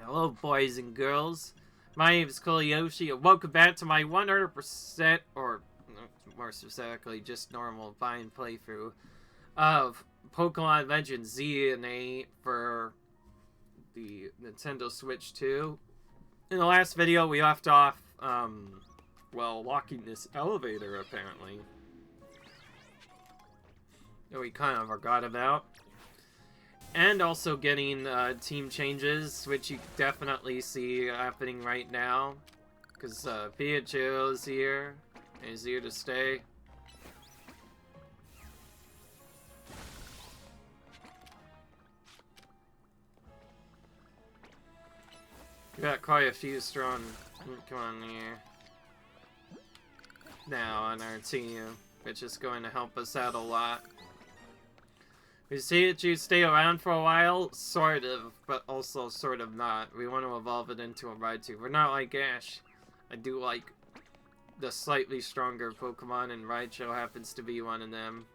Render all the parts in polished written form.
Hello, boys and girls. My name is Yoshi, and welcome back to my 100%, or more specifically, just normal fine playthrough of Pokémon Legends Z-A for the Nintendo Switch 2. In the last video, we left off, well, walking this elevator, apparently. That we kind of forgot about. And also getting team changes, which you definitely see happening right now. Because Pikachu is here, and he's here to stay. We got quite a few strong Pokemon here now on our team, which is going to help us out a lot. We see that you stay around for a while, sort of, but also sort of not. We want to evolve it into a Raichu. We're not like Ash. I do like the slightly stronger Pokemon, and Raichu happens to be one of them.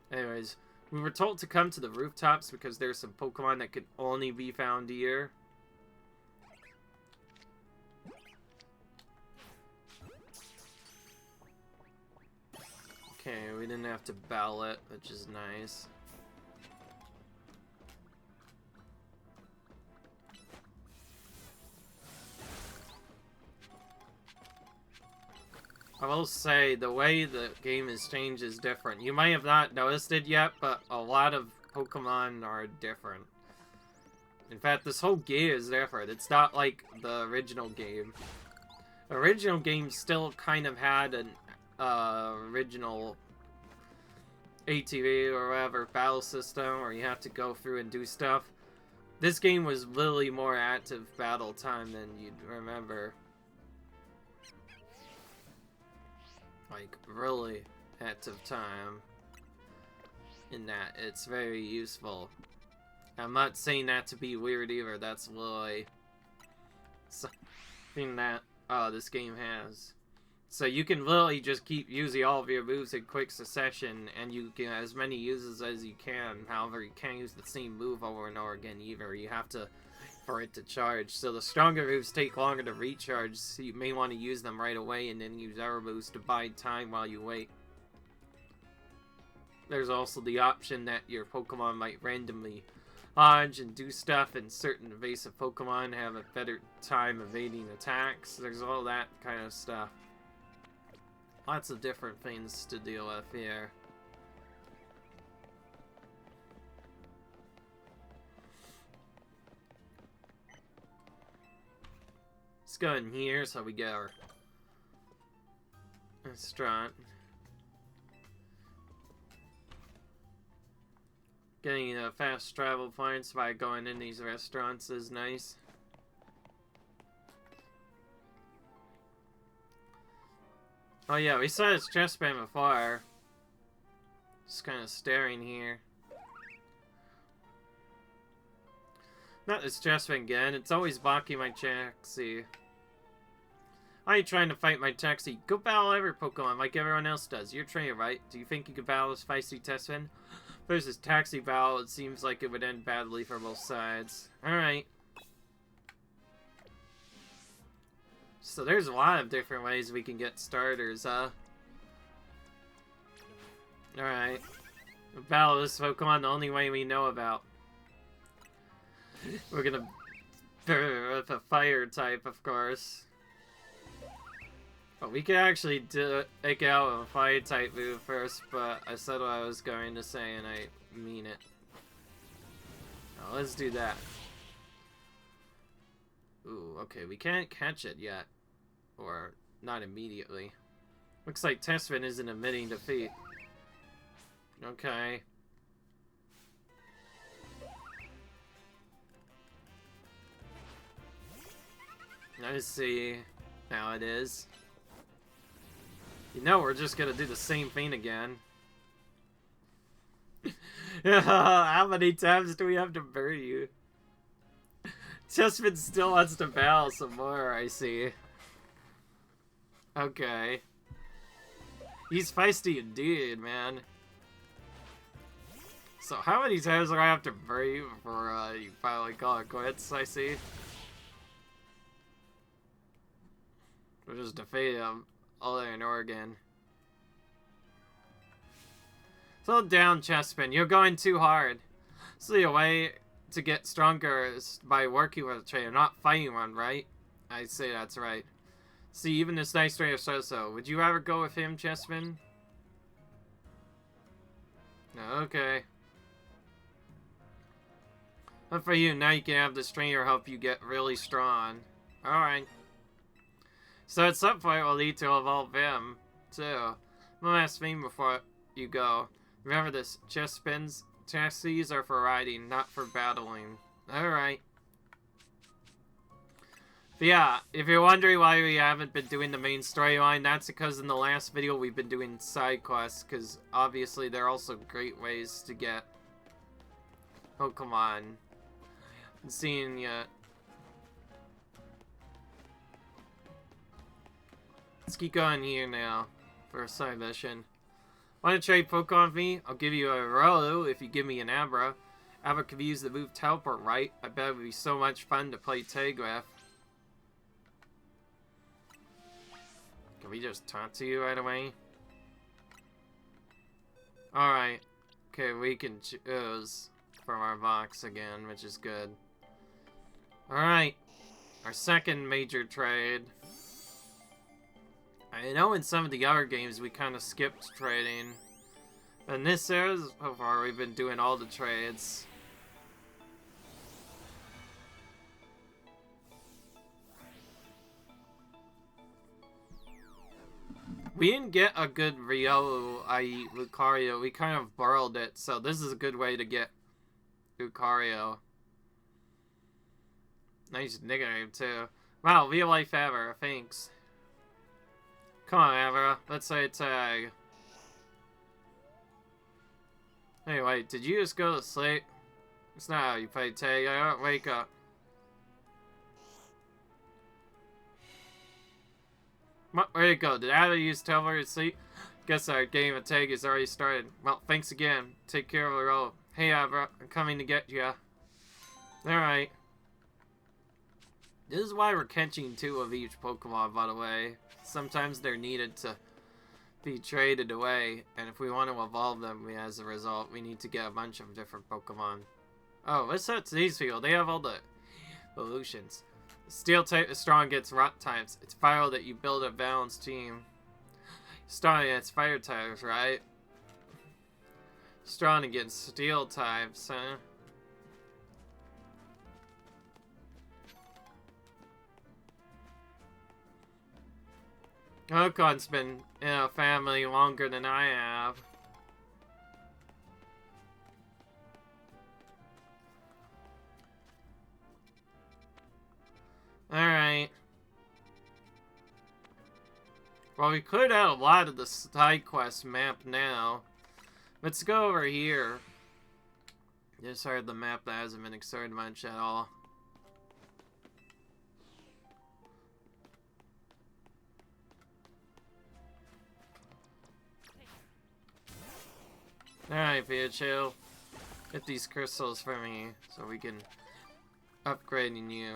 Anyways, we were told to come to the rooftops because there's some Pokemon that can only be found here. Okay, we didn't have to battle it, which is nice. I will say, the way the game has changed is different. You might have not noticed it yet, but a lot of Pokemon are different. In fact, this whole game is different. It's not like the original game. The original game still kind of had an original ATV or whatever battle system where you have to go through and do stuff. This game was literally more active battle time than you'd remember. Like, really active time in that it's very useful. I'm not saying that to be weird either, that's literally something that this game has. So you can literally just keep using all of your moves in quick succession, and you can as many uses as you can. However, you can't use the same move over and over again either. You have to for it to charge. So the stronger moves take longer to recharge, so you may want to use them right away and then use other moves to buy time while you wait. There's also the option that your Pokemon might randomly dodge and do stuff, and certain evasive Pokemon have a better time evading attacks. There's all that kind of stuff. Lots of different things to deal with here. Let's go in here so we get our restaurant. Getting fast travel points by going in these restaurants is nice. Oh yeah, we saw this chest band before. Just kind of staring here. Not this chest band again, it's always blocking my taxi. Why are you trying to fight my taxi? Go battle every Pokemon like everyone else does. You're a trainer, right? Do you think you could battle this feisty Tespin? If there's this taxi battle, it seems like it would end badly for both sides. Alright. So there's a lot of different ways we can get starters, huh? Alright. Battle this Pokemon the only way we know about. We're gonna with a fire type, of course. But we can actually take out a fire type move first, but I said what I was going to say and I mean it. Now let's do that. Ooh, okay, we can't catch it yet. Or not immediately. Looks like Tespin isn't admitting defeat. Okay. I see how it is. You know we're just gonna do the same thing again. How many times do we have to bury you? Tespin still wants to battle some more, I see. Okay. He's feisty indeed, man. So how many times do I have to breathe before you finally call it quits, I see? We'll just defeat him all there in Oregon. Slow down, Chespin. You're going too hard. So the way to get stronger is by working with a trainer, not fighting one, right? I say that's right. See, even this nice trainer says so. Would you ever go with him, Chespin? Okay. But for you, now you can have this trainer help you get really strong. Alright. So at some point, we'll need to evolve him, too. One last thing before you go. Remember this, Chespin's chassis are for riding, not for battling. Alright. But yeah, if you're wondering why we haven't been doing the main storyline, that's because in the last video we've been doing side quests, because obviously they're also great ways to get Pokemon. I'm seeing yet. Let's keep going here now for a side mission. Want to trade Pokemon with me? I'll give you a Rolo if you give me an Abra. Abra could use the move Teleport, right? I bet it would be so much fun to play tag with. Can we just talk to you right away? Alright. Okay, we can choose from our box again, which is good. Alright. Our second major trade. I know in some of the other games we kind of skipped trading. But in this series, so far, we've been doing all the trades. We didn't get a good Riolu, i.e. Lucario. We kind of borrowed it, so this is a good way to get Lucario. Nice nickname, too. Wow, real life Ever, thanks. Come on, Ever, let's say tag. Hey, wait, did you just go to sleep? It's not how you play tag, I don't wake up. Where'd it go? Did Ada use Teleport to sleep? Guess our game of tag has already started. Well, thanks again. Take care of the role. Hey, Abra, I'm coming to get ya. Alright. This is why we're catching 2 of each Pokemon, by the way. Sometimes they're needed to be traded away, and if we want to evolve them, as a result, we need to get a bunch of different Pokemon. Oh, what's that today's field? They have all the evolutions. Steel type is strong against rock types. It's vital that you build a balanced team. Strong against fire types, right? Strong against steel types, huh? Okon's been in a family longer than I have. Alright. Well, we could add a lot of the side quest map now. Let's go over here. Just heard the map that hasn't been explored much at all. Alright, Pikachu. Get these crystals for me so we can upgrade you.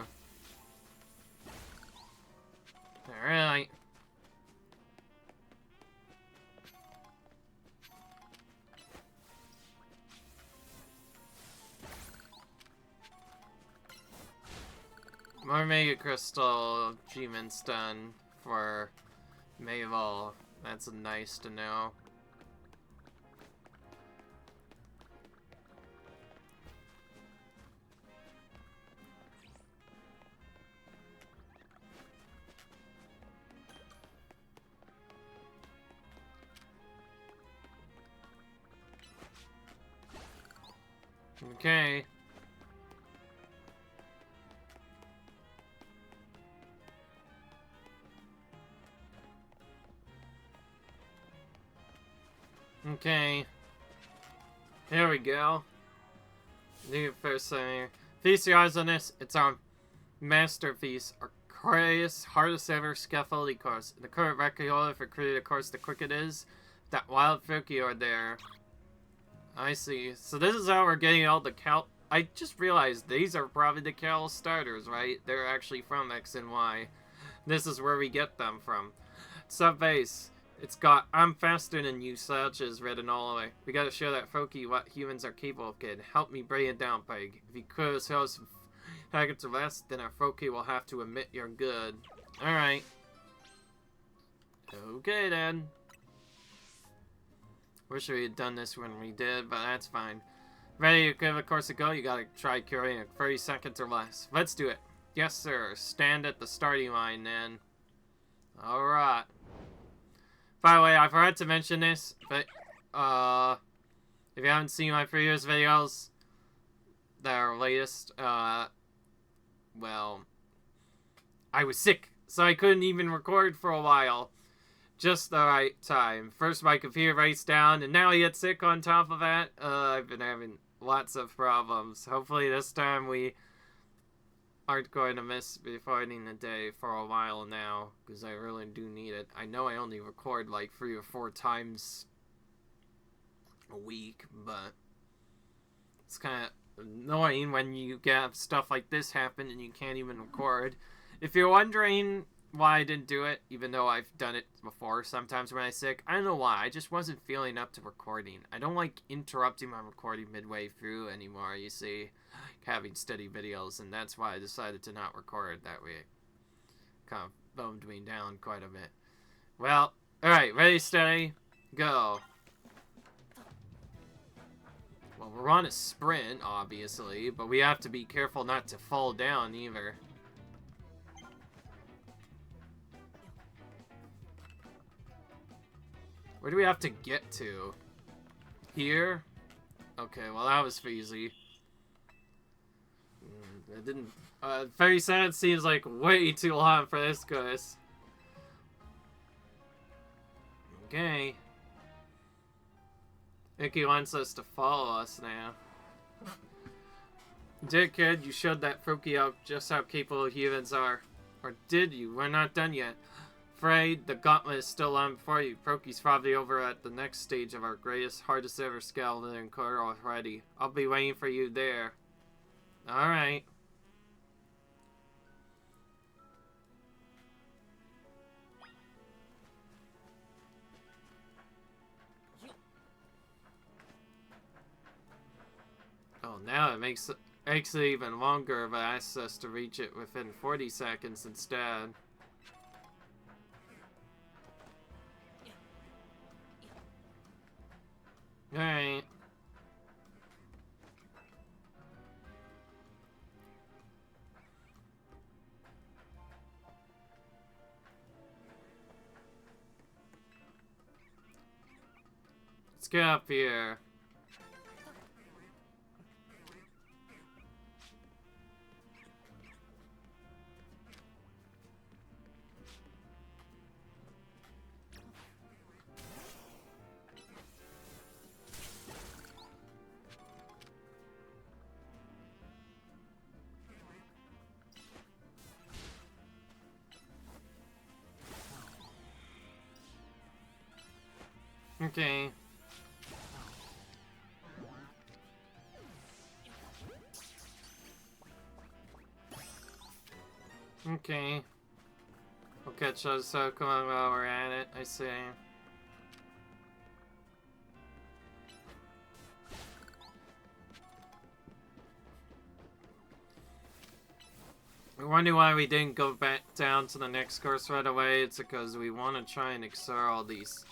Alright. More Mega Crystal achievements done for Mabel. That's nice to know. Okay. Okay. Here we go. New first thing. Feast your eyes on this. It's our masterpiece. Our craziest, hardest ever scaffolding course. The current record holder for creating a course, the quicker it is. That wild Fukio there. I see. So this is how we're getting all the Cal... I just realized these are probably the Cal starters, right? They're actually from X and Y. This is where we get them from. Subbase. It's got "I'm faster than you" slouches written all the way. We gotta show that Froakie what humans are capable of, kid. Help me bring it down, Peg. If you could show us packets of less, then our Froakie will have to admit you're good. Alright. Okay then. Wish we had done this when we did, but that's fine. Ready to give a course a go? You gotta try curing in 30 seconds or less. Let's do it. Yes, sir. Stand at the starting line, then. Alright. By the way, I forgot to mention this, but, if you haven't seen my previous videos, that are latest, well, I was sick, so I couldn't even record for a while. Just the right time. First my computer breaks down, and now I get sick on top of that. I've been having lots of problems. Hopefully this time we aren't going to miss recording the day for a while now, because I really do need it. I know I only record like 3 or 4 times a week, but it's kind of annoying when you get stuff like this happen and you can't even record. If you're wondering why I didn't do it, even though I've done it before sometimes when I'm sick, I don't know why. I just wasn't feeling up to recording. I don't like interrupting my recording midway through anymore, you see. Having steady videos, and that's why I decided to not record that week. Kind of bummed me down quite a bit. Well, alright, ready, steady, go. Well, we're on a sprint, obviously, but we have to be careful not to fall down either. Where do we have to get to? Here? Okay, well that was easy. It didn't... very sad, seems like way too long for this, guys. Okay. I think he wants us to follow us now. Dickhead, you showed that Froakie out just how capable humans are. Or did you? We're not done yet. Afraid the gauntlet is still on before you. Froakie's probably over at the next stage of our greatest, hardest ever skeleton encounter already. I'll be waiting for you there. Alright. Oh, now it makes it even longer if I ask us to reach it within 40 seconds instead. Alright. Let's get up here. Okay. Okay. We'll catch us Pokemon while we're at it, I see. I wonder why we didn't go back down to the next course right away. It's because we want to try and explore all these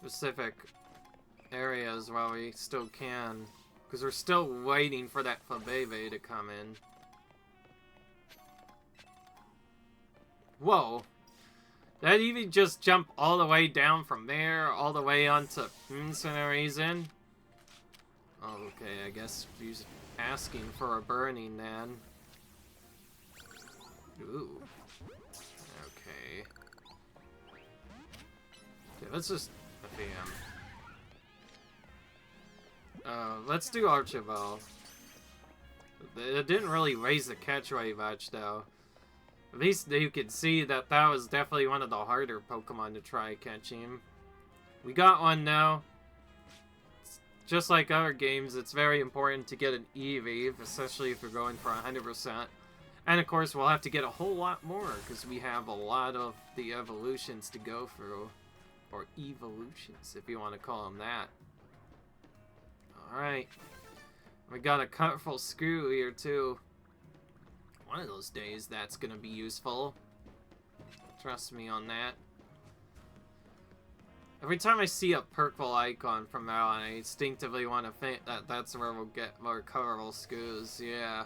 specific areas while we still can. Because we're still waiting for that Flabebe to come in. Whoa. Did I even just jump all the way down from there, all the way onto for no reason? Oh, okay, I guess he's asking for a burning then. Ooh. Okay. Okay, let's just... let's do Archibald. It didn't really raise the catch rate much, though. At least you could see that that was definitely one of the harder Pokemon to try catching. We got one now. Let's just like other games, it's very important to get an EV, especially if you're going for 100%. And of course, we'll have to get a whole lot more, because we have a lot of the evolutions to go through. Or evolutions, if you want to call them that. Alright. We got a colorful screw here, too. One of those days, that's going to be useful. Trust me on that. Every time I see a purple icon from now on, I instinctively want to think that that's where we'll get more colorful screws. Yeah.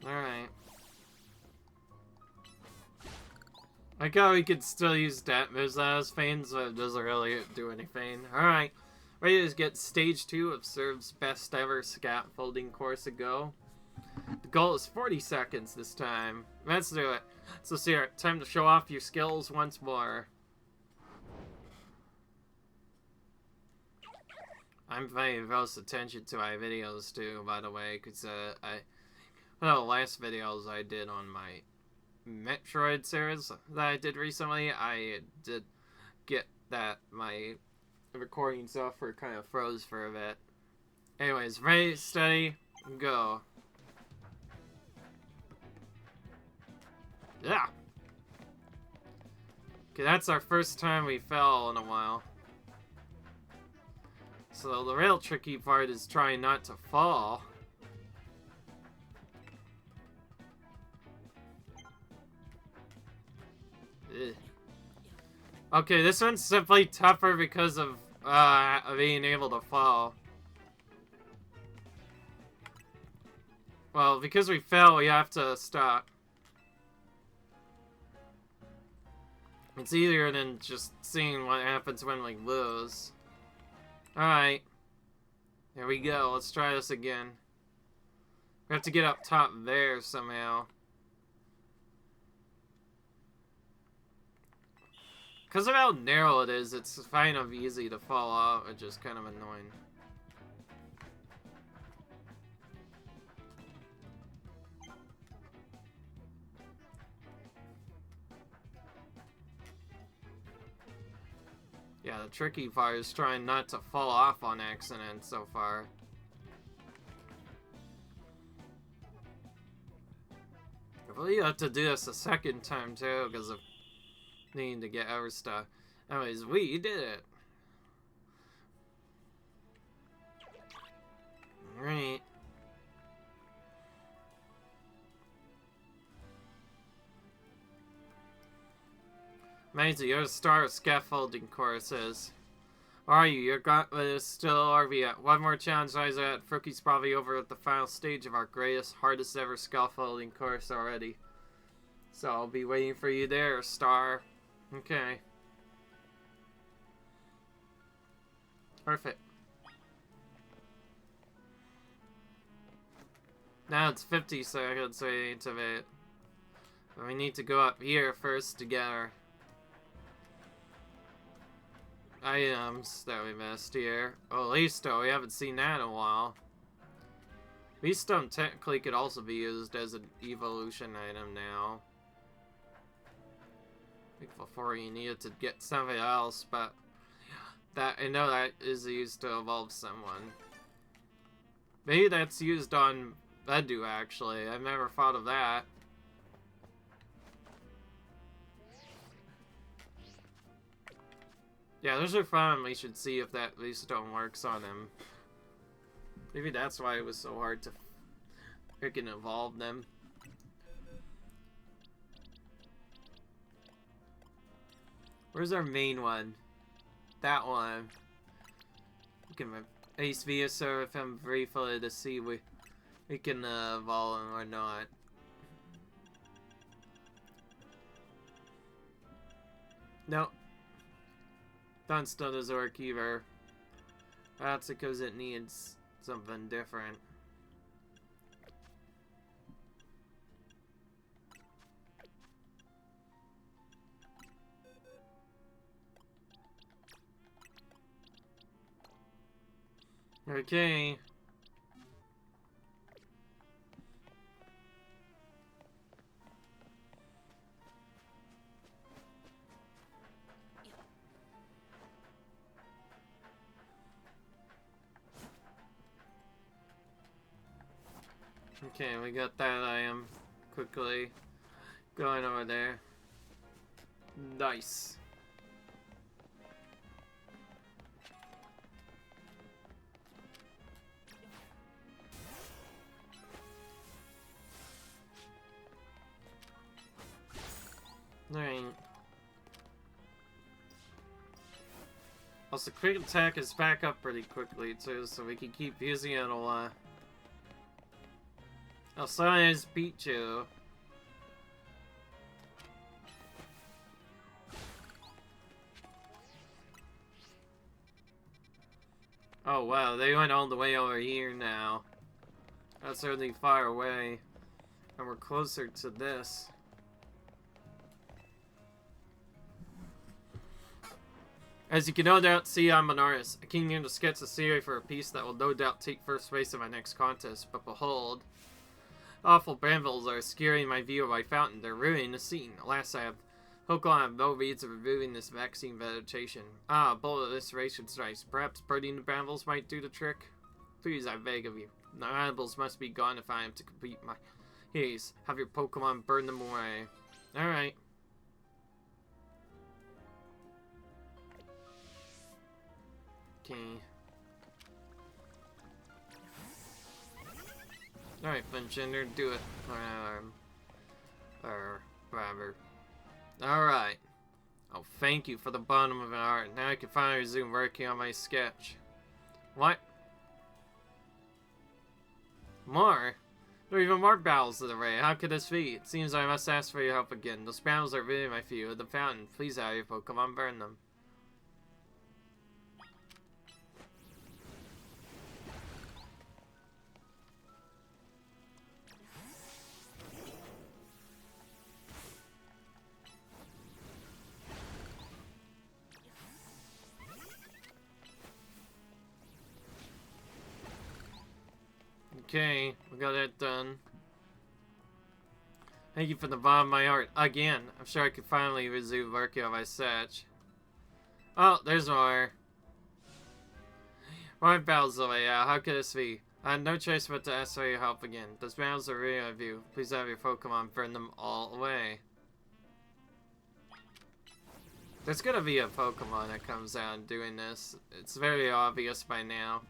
Alright. I thought we could still use that moves as fans, but it doesn't really do anything. Alright. Ready to get stage 2 of Serve's best ever scaffolding course a go. The goal is 40 seconds this time. Let's do it. So, Sierra, time to show off your skills once more. I'm paying close attention to my videos too, by the way, because one of the last videos I did on my Metroid series that I did recently, I did get that my recording software kind of froze for a bit. Anyways, ready, steady, go. Yeah. Okay, that's our first time we fell in a while. So the real tricky part is trying not to fall. Ugh. Okay, this one's simply tougher because of being able to fall. Well, because we fell, we have to stop. It's easier than just seeing what happens when we lose. Alright. Here we go. Let's try this again. We have to get up top there somehow. Because of how narrow it is, it's kind of easy to fall out, which is kind of annoying. Yeah, the tricky part is trying not to fall off on accident so far. I believe you have to do this a second time too, because of needing to get our stuff. Anyways, we did it. Alright. Maisie, you're the star of scaffolding courses. Are you? Your gauntlet is still RV at one more challenge, Isaac. Fruki's probably over at the final stage of our greatest, hardest ever scaffolding course already. So I'll be waiting for you there, Star. Okay. Perfect. Now it's 50 seconds waiting to wait. But we need to go up here first to get our items that we missed here. Oh, Leastone, we haven't seen that in a while. Leastone technically could also be used as an evolution item now. I think before you needed to get something else, but that I know that is used to evolve someone. Maybe that's used on Edu, actually. I've never thought of that. Yeah, those are fun. We should see if that Leastone works on him. Maybe that's why it was so hard to freaking evolve them. Where's our main one? That one. We can Ace Venusaur with him briefly to see we can evolve him or not. Nope. Dunstone doesn't work either. That's because it needs something different. Okay. Okay, we got that item. Quickly going over there. Nice. Alright. Also, quick attack is back up pretty quickly too, so we can keep using it a lot. Alcides beat you. Oh wow, they went all the way over here now. That's really far away. And we're closer to this. As you can no doubt see, I'm an artist. I came here to sketch a theory for a piece that will no doubt take first place in my next contest, but behold. Awful brambles are obscuring my view of my fountain. They're ruining the scene. Alas, I have Pokemon have no means of removing this vaccine vegetation. Ah, a bolt of inspiration strikes. Perhaps burning the brambles might do the trick? Please, I beg of you. The brambles must be gone if I am to complete my haze. Have your Pokemon burn them away. Alright. Okay. Alright, Flinchender, do it. Whatever. Alright. Oh, thank you for the bottom of an art. Now I can finally resume working on my sketch. What? More? There are even more battles to the raid. How could this be? It seems I must ask for your help again. Those battles are ruining my view of the fountain. Please have your Pokemon burn them. Okay, we got that done. Thank you for the bottom of my heart. Again, I'm sure I can finally resume working on my sketch. Oh, there's more. More battles away. How could this be? I had no choice but to ask for your help again. Those battles are really of you. Please have your Pokemon burn them all away. There's gonna be a Pokemon that comes out doing this. It's very obvious by now.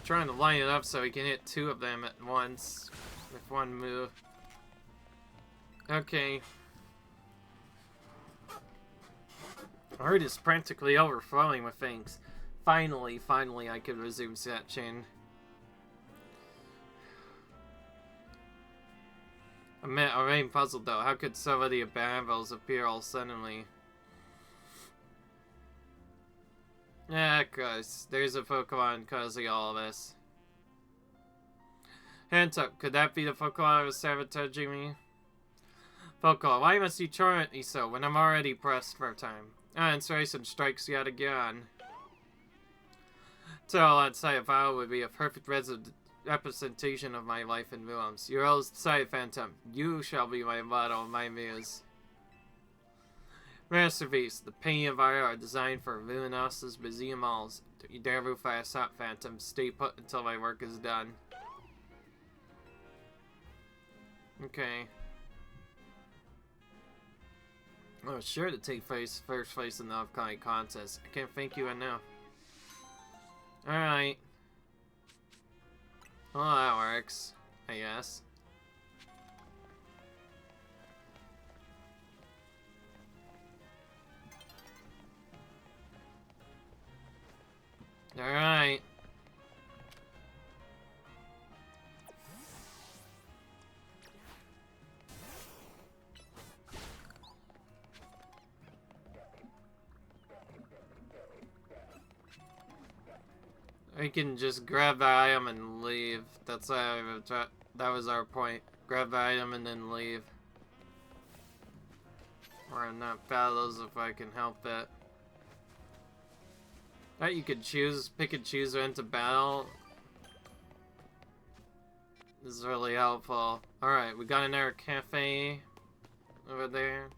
Trying to line it up so we can hit two of them at once with one move. Okay. Heart is practically overflowing with things. Finally I can resume sketching. I remain puzzled though. How could so many Brambles appear all suddenly? Yeah, cause there's a Pokemon causing all of this. Hands up, could that be the Pokemon that was sabotaging me? Pokemon, why must you torment me so when I'm already pressed for time? Ah, inspiration strikes yet again. So that Side Battle would be a perfect representation of my life in Williams. Your old Side Phantom, you shall be my model, my muse. Masterpiece, the painting of our art designed for Luminose's museum halls. Don't you dare move fast up, Phantom. Stay put until my work is done. Okay. I was sure to take first place in the upcoming contest. I can't thank you enough. Alright. Well, that works, I guess. Alright. We can just grab the item and leave. That's that was our point. Grab the item and then leave. Or not battles if I can help it. That you could choose, pick and choose when to battle. This is really helpful. Alright, we got another cafe over there.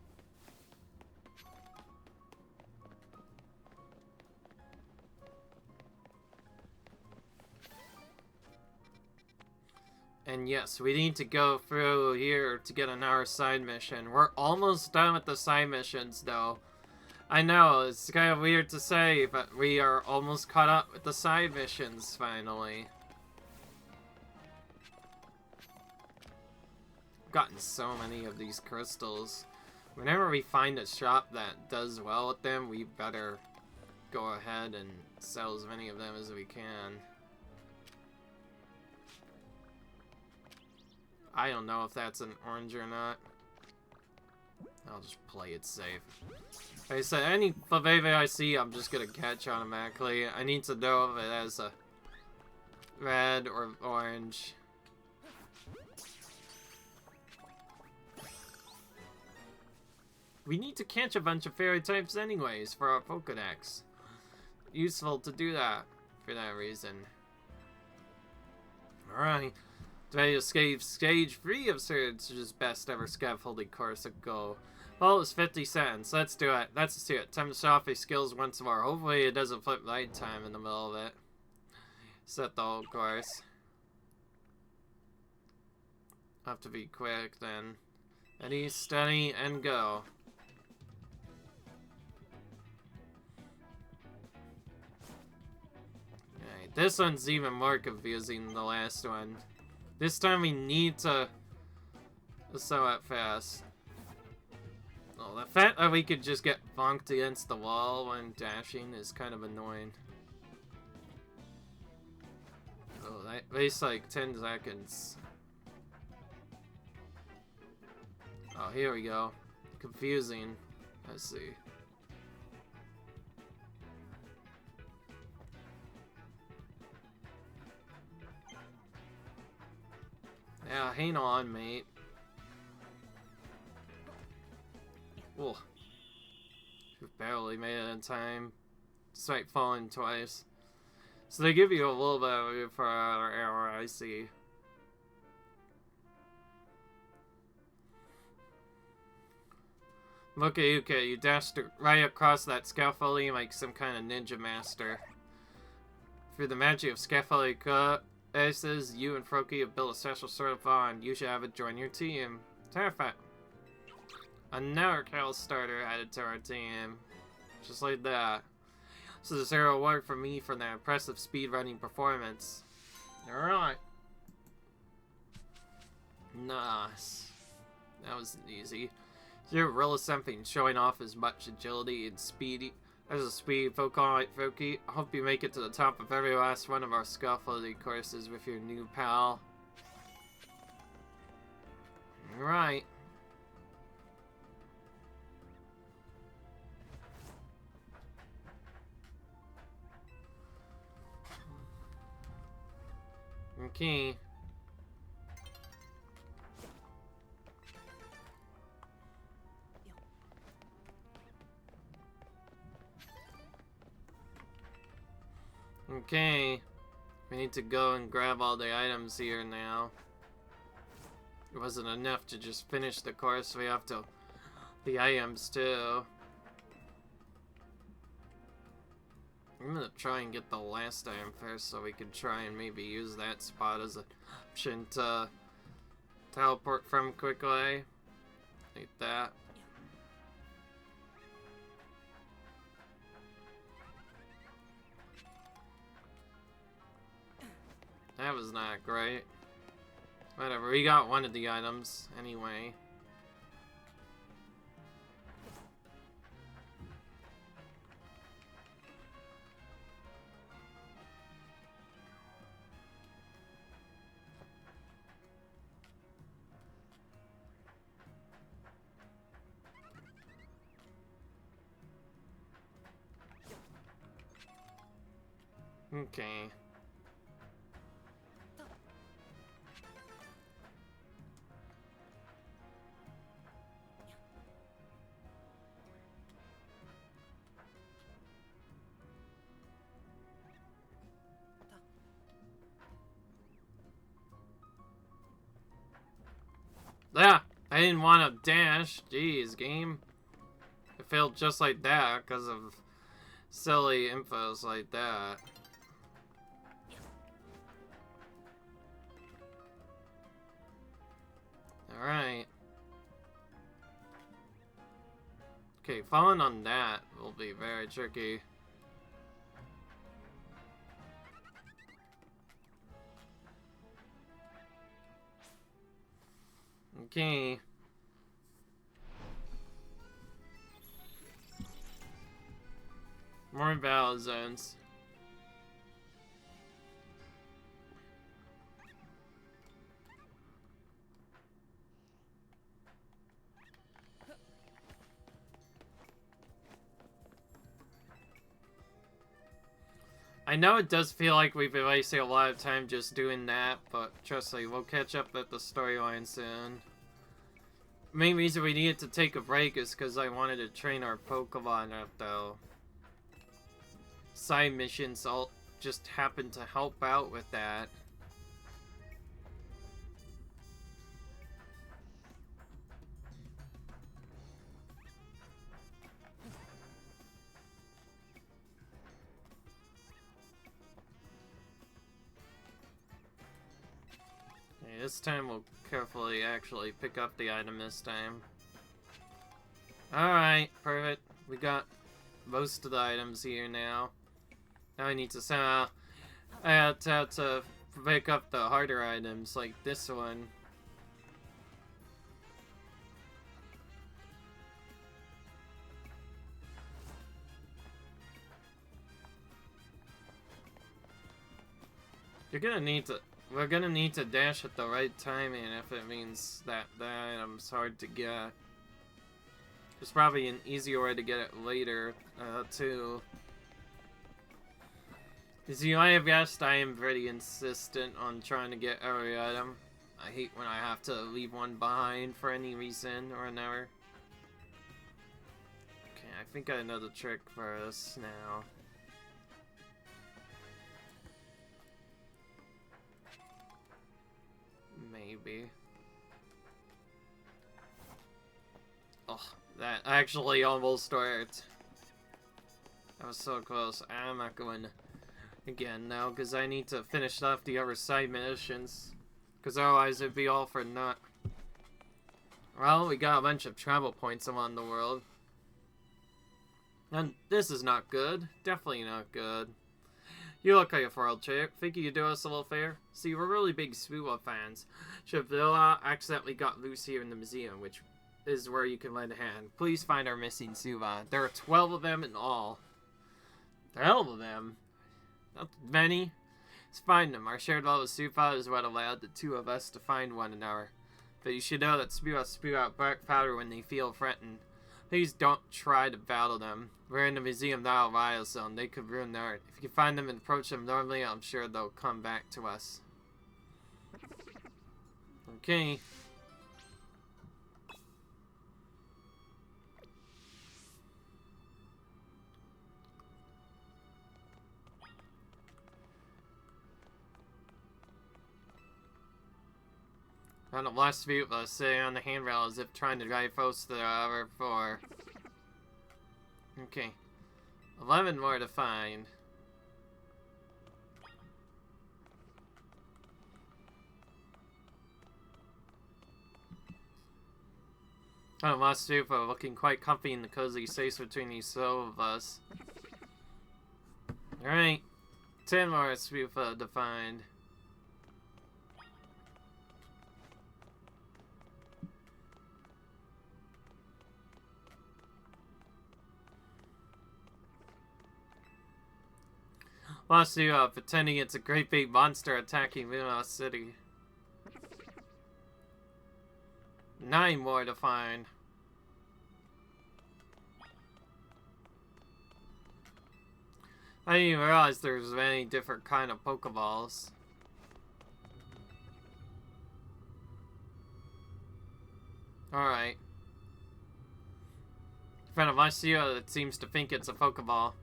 And yes, we need to go through here to get another side mission. We're almost done with the side missions, though. I know, it's kind of weird to say, but we are almost caught up with the side missions, finally. Gotten so many of these crystals. Whenever we find a shop that does well with them, we better go ahead and sell as many of them as we can. I don't know if that's an orange or not. I'll just play it safe. Like I said, any Faveve I see, I'm just gonna catch automatically. I need to know if it has a red or orange. We need to catch a bunch of fairy types anyways for our Pokédex. Useful to do that for that reason. Alright. Ready to escape stage 3 of Surge's best ever scaffolding course ago. Well, it was 50 cents. Let's do it. Let's do it. Time to show off his skills once more. Hopefully it doesn't flip night time in the middle of it. Set the whole course. Have to be quick then. Ready, steady, and go. Alright, this one's even more confusing than the last one. This time we need to sew it fast. Oh, the fact that we could just get bonked against the wall when dashing is kind of annoying. Oh, that wastes like 10 seconds. Oh, here we go. Confusing. Let's see. Yeah, hang on, mate. Oh. We've barely made it in time. Despite falling twice. So they give you a little bit of room for our error, I see. Look at you, kid. You dashed right across that scaffolding like some kind of ninja master. Through the magic of scaffolding aces, you and Froakie have built a special sort of bond. You should have it join your team. Terrified. Another Cal starter added to our team. Just like that. So there's a reward for me for that impressive speedrunning performance. Alright. Nice. That was easy. You're really something, showing off as much agility and speedy as a speed Pokemon like Froakie. I hope you make it to the top of every last one of our scaffolding courses with your new pal. Right. Okay. Okay. We need to go and grab all the items here now. It wasn't enough to just finish the course, we have to... the items too. I'm gonna try and get the last item first so we can try and maybe use that spot as an option to teleport from quickly. Like that. That was not great. Whatever, we got one of the items anyway. Okay. Ah! I didn't want to dash. Jeez, game. It failed just like that because of silly infos like that. Alright. Okay, falling on that will be very tricky. Okay. More battle zones. I know it does feel like we've been wasting a lot of time just doing that, but trust me, we'll catch up with the storyline soon. The main reason we needed to take a break is because I wanted to train our Pokemon up, though. Side missions all just happen to help out with that. Okay, this time we'll carefully actually pick up the item this time. Alright, perfect. We got most of the items here now. Now I need to somehow... I have to pick up the harder items, like this one. We're gonna need to dash at the right timing if it means that the item's hard to get. There's probably an easier way to get it later, too. As you might have guessed, I am pretty insistent on trying to get every item. I hate when I have to leave one behind for any reason or another. Okay, I think I know the trick for this now. Maybe. Oh, that actually almost worked. That was so close. I'm not going again now because I need to finish off the other side missions. Because otherwise it'd be all for naught. Well, we got a bunch of travel points around the world. And this is not good. Definitely not good. You look like a world champ. Think you could do us a little favor? See, we're really big Spoola fans. Shavilla accidentally got loose here in the museum, which is where you can lend a hand. Please find our missing Suva. There are 12 of them in all. 12 of them? Not many. Let's find them. Our shared love of Suva is what allowed the two of us to find one another. But you should know that Spoola spew out black powder when they feel threatened. Please don't try to battle them. We're in the museum now, Riot Zone. They could ruin the art. If you find them and approach them normally, I'm sure they'll come back to us. Okay. On the last view of us sitting on the handrail as if trying to drive close to the other floor. Okay. 11 more to find. Oh, last Stupa looking quite comfy in the cozy space between these two of us. Alright. 10 more Stupa to find. Lost you pretending it's a great big monster attacking Luminose City. 9 more to find. I didn't even realize there's many different kind of Pokeballs. Alright. Found a Vashio that seems to think it's a Pokeball.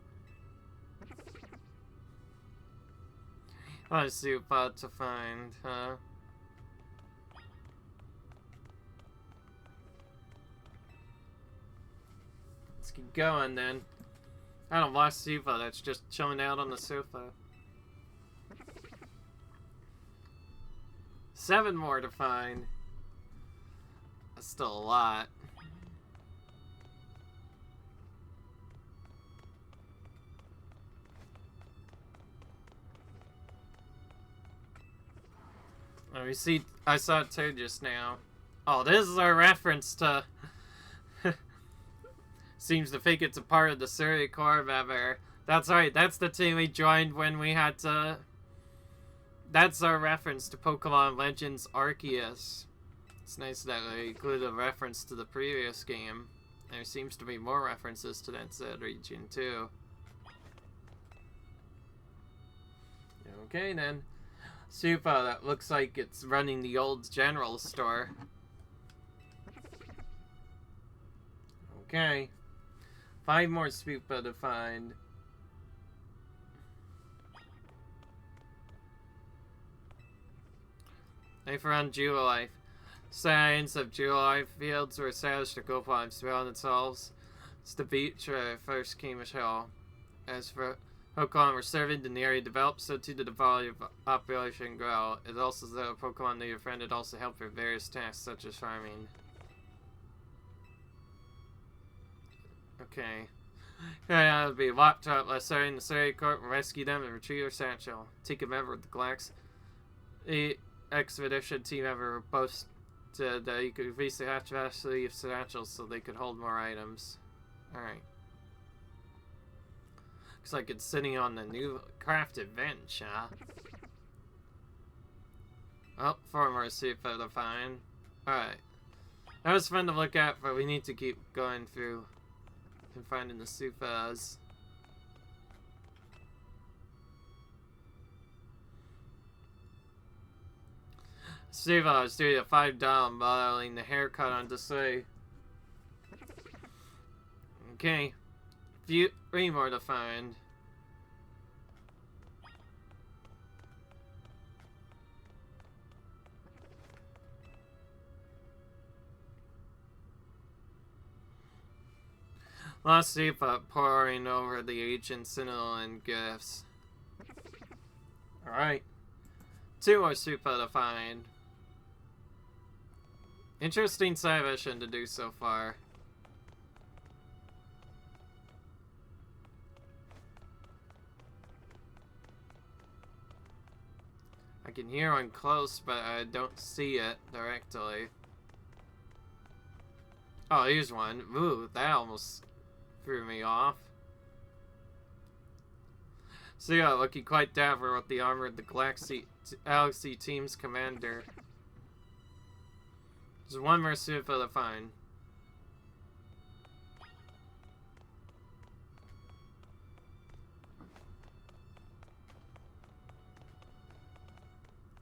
Let's see what to find, huh? going then. I don't watch Siva, that's just chilling out on the sofa. 7 more to find. That's still a lot. Oh, we see, I saw it too just now. Oh, this is our reference to... Seems to think it's a part of the Surrey Corps member. That's right, that's the team we joined when we had to... That's our reference to Pokémon Legends Arceus. It's nice that we included a reference to the previous game. There seems to be more references to that said region too. Okay then. Super, that looks like it's running the old general store. Okay. 5 more Super to find. They found Jewel-Life. Signs of Jewel-Life fields were established to go on surround themselves. It's the beach where I first came to hell. As for Pokemon were serving in the area developed, so too did the volume of population grow. It also said a Pokemon that your friend had also helped with various tasks such as farming. Okay. Yeah, it'll be locked up. Let's start in the Surrey Court and rescue them and retrieve their satchel. Take a member of the Glax. The expedition team member boasted that you could increase the capacity of satchels so they could hold more items. Alright. Looks like it's sitting on the new crafted bench, huh? Oh, 4 more super to find. Alright. That was fun to look at, but we need to keep going through and finding the Sufas. Siva is doing a $5 modeling the haircut on display. Okay. 3 more to find. Lost Siva pouring over the agent Sentinel and gifts. Alright. 2 more Siva to find. Interesting side mission to do so far. I can hear one close, but I don't see it directly. Oh, here's one. Ooh, that almost threw me off. So yeah, looking quite dapper with the armor of the Galaxy team's commander. There's 1 more Super to find.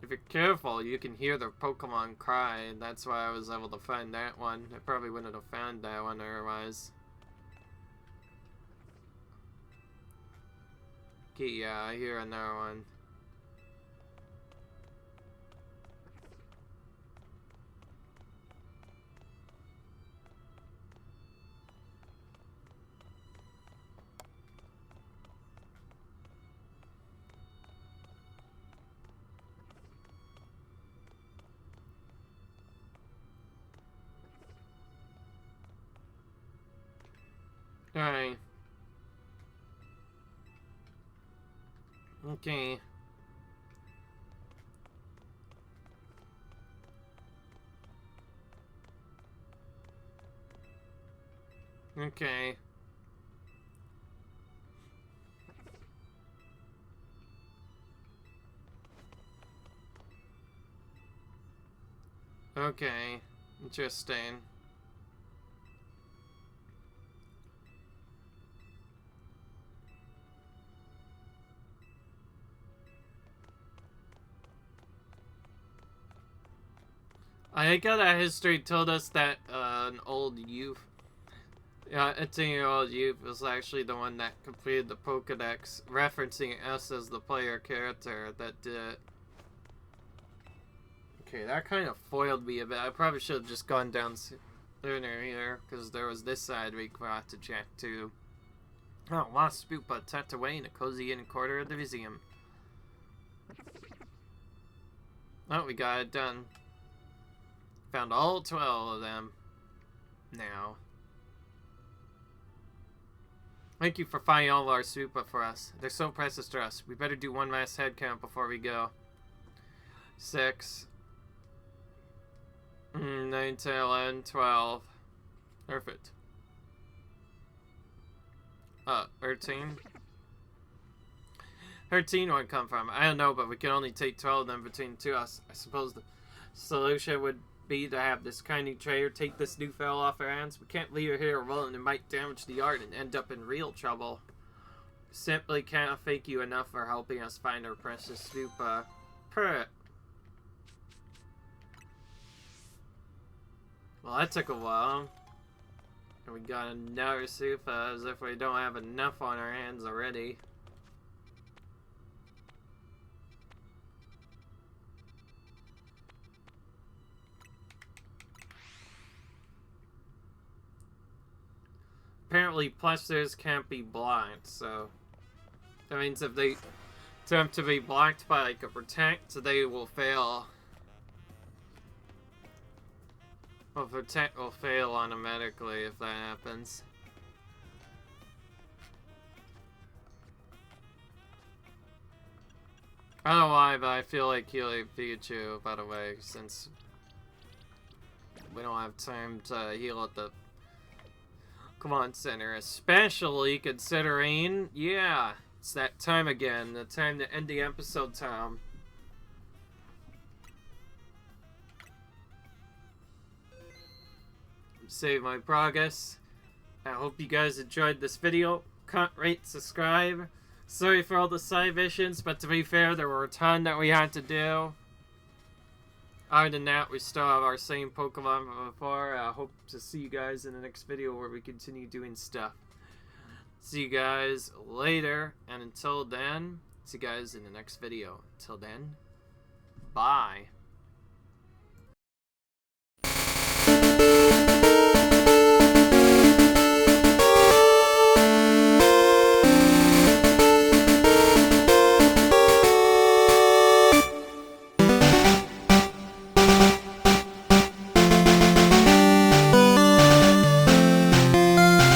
If you're careful, you can hear the Pokemon cry, and that's why I was able to find that one. I probably wouldn't have found that one otherwise. Okay, yeah, I hear another one. Alright. Okay. Okay. Okay. Interesting. I think that history told us that an old youth, a 10-year-old youth was actually the one that completed the Pokedex, referencing us as the player character that did it. Okay, that kind of foiled me a bit. I probably should have just gone down Lunar here, because there was this side we got to check too. Oh, lost Spoopa tucked away in a cozy inner quarter of the museum. Oh, we got it done. Found all 12 of them. Now. Thank you for finding all of our Spoopa for us. They're so precious to us. We better do one last head count before we go. 6. 9, 10, 11, 12. Perfect. 13. 13 would come from. I don't know, but we can only take 12 of them between the two of us. I suppose the solution would be to have this kindly trader take this new fellow off our hands. We can't leave her here alone. It might damage the art and end up in real trouble. Simply can't thank you enough for helping us find our precious Spoopa. Purr. Well, that took a while. And we got another Spoopa, as if we don't have enough on our hands already. Apparently, plasters can't be blocked, so that means if they attempt to be blocked by like a protect, they will fail. Well, protect will fail automatically if that happens. I don't know why, but I feel like healing Pikachu, by the way, since we don't have time to heal at the Pokemon Center, especially considering, yeah, it's that time again, the time to end the episode time. Save my progress. I hope you guys enjoyed this video. Comment, rate, subscribe. Sorry for all the side missions, but to be fair, there were a ton that we had to do. Other than that, we still have our same Pokemon from before. I hope to see you guys in the next video where we continue doing stuff. See you guys later, and until then, see you guys in the next video. Until then, bye.